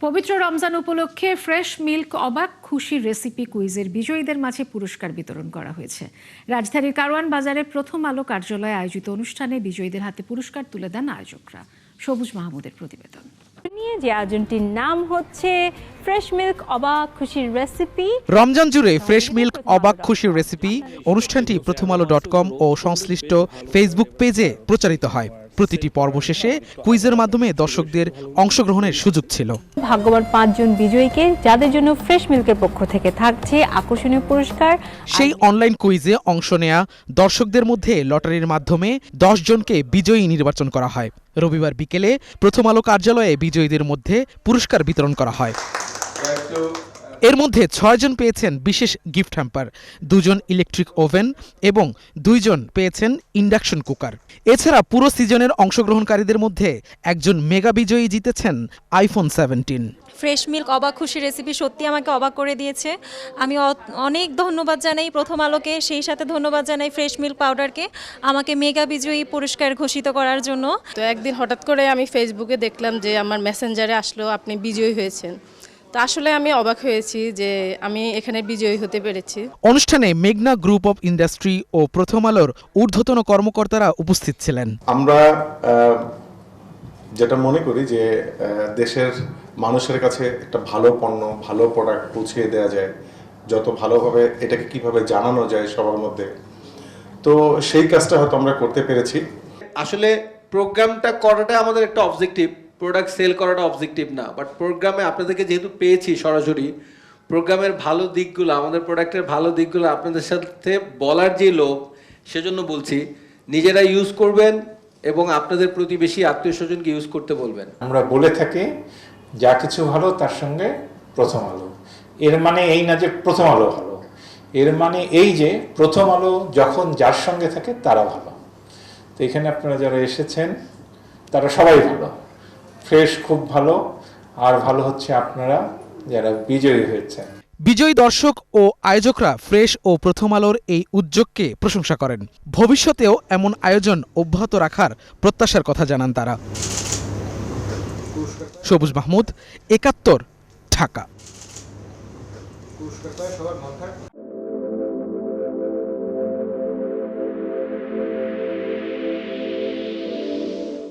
পবিত্র রমজান উপলক্ষে fresh milk অবাক খুশির রেসিপি কুইজের বিজয়ীদের মাঝে পুরস্কার বিতরণ করা হয়েছে। রাজধানীর কারওয়ান বাজারে প্রথম আলো কার্যালয়ে আয়োজিত অনুষ্ঠানে বিজয়ীদের হাতে পুরস্কার তুলে দেন আয়োজকরা। সবুজ মাহমুদের প্রতিবেদন। যে আয়োজনটির নাম হচ্ছে ফ্রেশ মিল্ক অবাক খুশির রেসিপি। রমজান জুড়ে ফ্রেশ মিল্ক অবাক খুশির রেসিপি অনুষ্ঠানটি প্রথমআলো.com ও সংশ্লিষ্ট ফেসবুক পেজে প্রচারিত হয়। প্রতিটি পর্ব শেষে কুইজের মাধ্যমে দর্শকদের অংশগ্রহণের সুযোগ ছিল। ভাগ্যবান 5 জন বিজয়ীকে, যাদের জন্য ফ্রেশ মিল্কের পক্ষ থেকে থাকছে আকর্ষণীয় পুরস্কার। সেই অনলাইন কুইজে অংশ নেয়া দর্শকদের মধ্যে লটারির মাধ্যমে 10 জনকে বিজয়ী নির্বাচন করা হয়। রবিবার বিকেলে প্রথম আলো কার্যালয়ে বিজয়ীদের মধ্যে পুরস্কার বিতরণ করা হয়। এর মধ্যে 6 জন পেয়েছেন বিশেষ গিফট হ্যাম্পার, 2 জন ইলেকট্রিক ওভেন এবং 2 জন পেয়েছেন ইন্ডাকশন কুকার। এছাড়া পুরো সিজনের অংশগ্রহণকারীদের মধ্যে একজন মেগা বিজয়ী জিতেছেন আইফোন 17। ফ্রেশ মিল্ক অবাক খুশি রেসিপি সত্যি আমাকে অবাক করে দিয়েছে। আমি অনেক ধন্যবাদ জানাই প্রথম আলোকে, সেই সাথে ধন্যবাদ জানাই ফ্রেশ মিল্ক পাউডারকে আমাকে মেগা বিজয়ী পুরস্কার ঘোষিত করার জন্য। তো একদিন হঠাৎ করে আমি ফেসবুকে দেখলাম যে আমার মেসেঞ্জারে আসলো আপনি বিজয়ী হয়েছেন। তো আসলে আমি অবাক হয়েছি যে আমি এখানে বিজয়ী হতে পেরেছি। অনুষ্ঠানে মেঘনা গ্রুপ অফ ইন্ডাস্ট্রি ও প্রথম আলোর ঊর্ধ্বতন কর্মকর্তারা উপস্থিত ছিলেন। আমরা যেটা মনে করি যে দেশের মানুষের কাছে একটা ভালো পণ্য, ভালো প্রোডাক্ট পৌঁছিয়ে দেওয়া যায়, যত ভালোভাবে এটাকে কিভাবে জানানো যায় সবার মধ্যে, তো সেই কাজটা হয়তো আমরা করতে পেরেছি। আসলে প্রোগ্রামটা করাটা আমাদের একটা অবজেক্টিভ, প্রোডাক্ট সেল করাটা অবজেক্টিভ না। বাট প্রোগ্রামে আপনাদেরকে যেহেতু পেয়েছি সরাসরি, প্রোগ্রামের ভালো দিকগুলো, আমাদের প্রোডাক্টের ভালো দিকগুলো আপনাদের সাথে বলার যে লোভ, সেজন্য বলছি নিজেরা ইউজ করবেন এবং আপনাদের প্রতিবেশী আত্মীয় স্বজনকে ইউজ করতে বলবেন। আমরা বলে থাকি যা কিছু ভালো তার সঙ্গে প্রথম আলো। এর মানে এই না যে প্রথম আলো ভালো, এর মানে এই যে প্রথম আলো যখন যার সঙ্গে থাকে তারা ভালো। তো এখানে আপনারা যারা এসেছেন তারা সবাই ভালো, ফ্রেশ খুব ভালো, আর ভালো হচ্ছে আপনারা যারা বিজয়ী হয়েছেন। বিজয়ী দর্শক ও আয়োজকরা ফ্রেশ ও প্রথম আলোর এই উদ্যোগকে প্রশংসা করেন। ভবিষ্যতেও এমন আয়োজন অব্যাহত রাখার প্রত্যাশার কথা জানান তারা। সবুজ মাহমুদ, ৭১, ঢাকা।